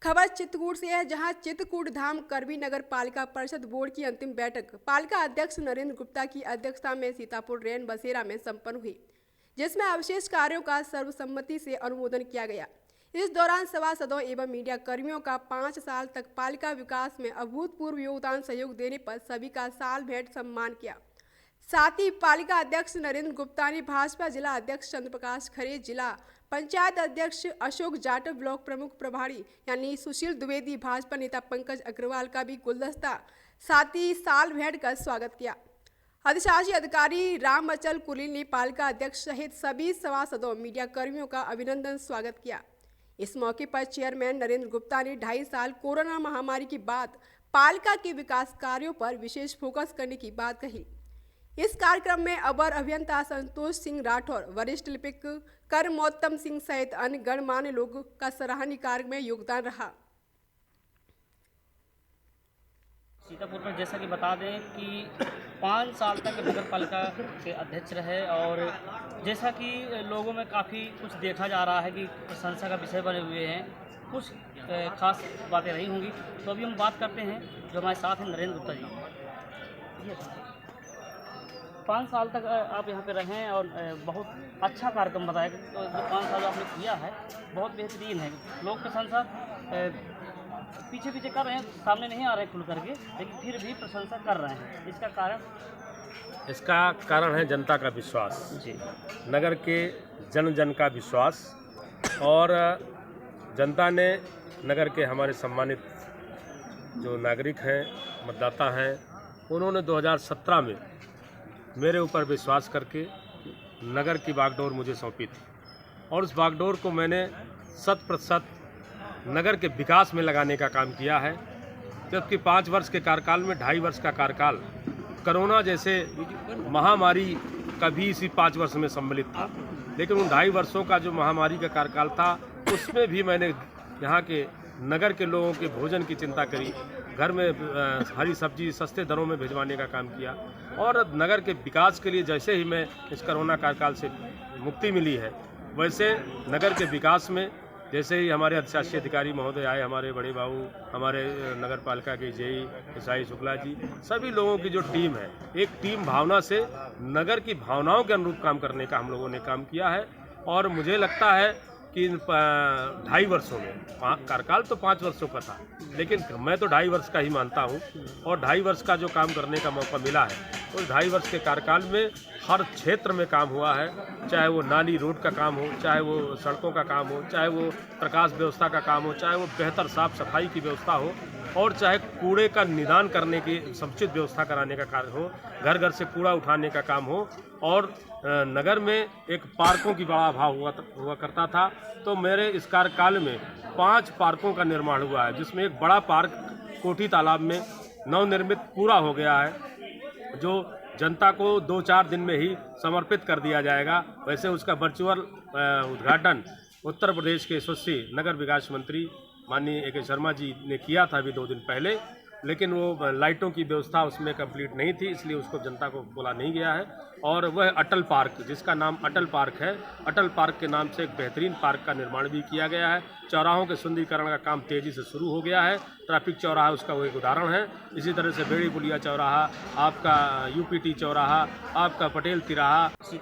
खबर चित्रकूट से है, जहां चित्रकूट धाम करवी नगर पालिका परिषद बोर्ड की अंतिम बैठक पालिका अध्यक्ष नरेंद्र गुप्ता की अध्यक्षता में सीतापुर रेन बसेरा में संपन्न हुई, जिसमें अवशेष कार्यों का सर्वसम्मति से अनुमोदन किया गया। इस दौरान सभासदों एवं मीडिया कर्मियों का 5 साल तक पालिका विकास में अभूतपूर्व योगदान सहयोग देने पर सभी का साल भेंट सम्मान किया। साथ ही पालिका अध्यक्ष नरेंद्र गुप्ता ने भाजपा जिला अध्यक्ष चंद्रप्रकाश खरे, जिला पंचायत अध्यक्ष अशोक जाटव, ब्लॉक प्रमुख प्रभारी यानी सुशील द्विवेदी, भाजपा नेता पंकज अग्रवाल का भी गुलदस्ता साथ ही साल भेंट कर स्वागत किया। अधिशासी अधिकारी राम अचल कुलील ने पालिका अध्यक्ष सहित सभी सभासदों मीडिया कर्मियों का अभिनंदन स्वागत किया। इस मौके पर चेयरमैन नरेंद्र गुप्ता ने 2.5 साल कोरोना महामारी के बाद पालिका के विकास कार्यों पर विशेष फोकस करने की बात कही। इस कार्यक्रम में अवर अभियंता संतोष सिंह राठौर, वरिष्ठ लिपिक करमोत्तम सिंह सहित अन्य गणमान्य लोगों का सराहनीय कार्य में योगदान रहा। सीतापुर में जैसा कि बता दें कि 5 साल तक नगर पालिका के अध्यक्ष रहे और जैसा कि लोगों में काफ़ी कुछ देखा जा रहा है कि प्रशंसा का विषय बने हुए हैं, कुछ खास बातें रही होंगी। तो अभी हम बात करते हैं जो हमारे साथ हैं नरेंद्र गुप्ता जी। 5 साल तक आप यहाँ पे रहे हैं और बहुत अच्छा कार्यक्रम बताया। तो जो 5 साल आपने किया है बहुत बेहतरीन है। लोग प्रशंसा पीछे पीछे कर रहे हैं, सामने नहीं आ रहे खुल करके, लेकिन फिर भी प्रशंसा कर रहे हैं। इसका कारण है जनता का विश्वास जी, नगर के जन जन का विश्वास। और जनता ने नगर के हमारे सम्मानित जो नागरिक हैं, मतदाता हैं, उन्होंने 2017 में मेरे ऊपर विश्वास करके नगर की बागडोर मुझे सौंपी थी और उस बागडोर को मैंने 100% नगर के विकास में लगाने का काम किया है। जबकि 5 वर्ष के कार्यकाल में 2.5 वर्ष का कार्यकाल कोरोना जैसे महामारी का भी इसी 5 वर्ष में सम्मिलित था, लेकिन उन 2.5 वर्षों का जो महामारी का कार्यकाल था उसमें भी मैंने यहाँ के नगर के लोगों के भोजन की चिंता करी, घर में हरी सब्जी सस्ते दरों में भिजवाने का काम किया और नगर के विकास के लिए जैसे ही मैं इस कोरोना कार्यकाल से मुक्ति मिली है, वैसे नगर के विकास में जैसे ही हमारे अधिशासी अधिकारी महोदय आए, हमारे बड़े बाबू, हमारे नगर पालिका के जेई ईसाई शुक्ला जी, सभी लोगों की जो टीम है, एक टीम भावना से नगर की भावनाओं के अनुरूप काम करने का हम लोगों ने काम किया है। और मुझे लगता है कि 2.5 वर्षों में, कार्यकाल तो 5 वर्षों का था, लेकिन मैं तो 2.5 वर्ष का ही मानता हूँ और 2.5 वर्ष का जो काम करने का मौका मिला है, उस 2.5 वर्ष के कार्यकाल में हर क्षेत्र में काम हुआ है। चाहे वो नाली रोड का काम हो, चाहे वो सड़कों का काम हो, चाहे वो प्रकाश व्यवस्था का काम हो, चाहे वो बेहतर साफ सफाई की व्यवस्था हो और चाहे कूड़े का निदान करने की समुचित व्यवस्था कराने का कार्य हो, घर घर से कूड़ा उठाने का काम हो। और नगर में एक पार्कों की बड़ा अभाव हुआ करता था, तो मेरे इस कार्यकाल में 5 पार्कों का निर्माण हुआ है, जिसमें एक बड़ा पार्क कोठी तालाब में नवनिर्मित पूरा हो गया है, जो जनता को 2-4 दिन में ही समर्पित कर दिया जाएगा। वैसे उसका वर्चुअल उद्घाटन उत्तर प्रदेश के यशस्वी नगर विकास मंत्री माननीय ए.के. शर्मा जी ने किया था अभी 2 दिन पहले, लेकिन वो लाइटों की व्यवस्था उसमें कंप्लीट नहीं थी, इसलिए उसको जनता को बोला नहीं गया है। और वह अटल पार्क, जिसका नाम अटल पार्क है, अटल पार्क के नाम से एक बेहतरीन पार्क का निर्माण भी किया गया है। चौराहों के सुंदरीकरण का काम तेज़ी से शुरू हो गया है। ट्रैफिक चौराहा उसका वो एक उदाहरण है। इसी तरह से बेड़ी पुलिया चौराहा, आपका यूपीटी चौराहा, आपका पटेल तिराहा।